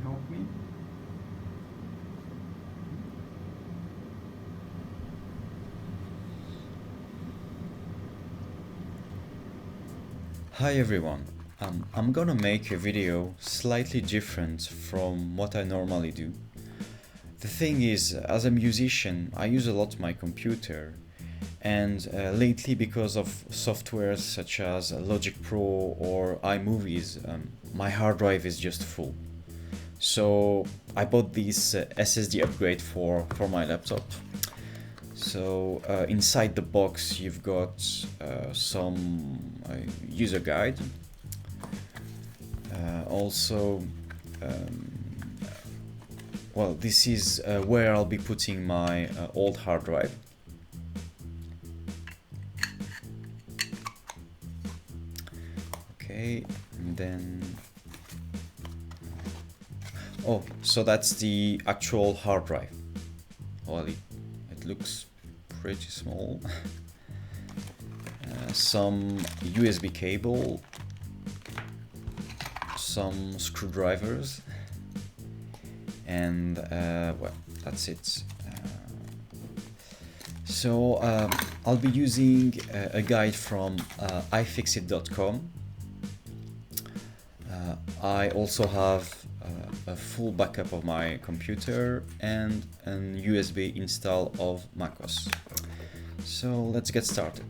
help me? Hi everyone, I'm gonna make a video slightly different from what I normally do. The thing is, as a musician, I use a lot my computer, and lately because of softwares such as Logic Pro or iMovies, my hard drive is just full. So I bought this SSD upgrade for my laptop. So inside the box you've got some user guide. Also, well, this is where I'll be putting my old hard drive. Okay, and then oh, so that's the actual hard drive. Well, it looks pretty small. Some USB cable, some screwdrivers, and well, that's it. So I'll be using a guide from ifixit.com. I also have a full backup of my computer and an USB install of macOS. So let's get started.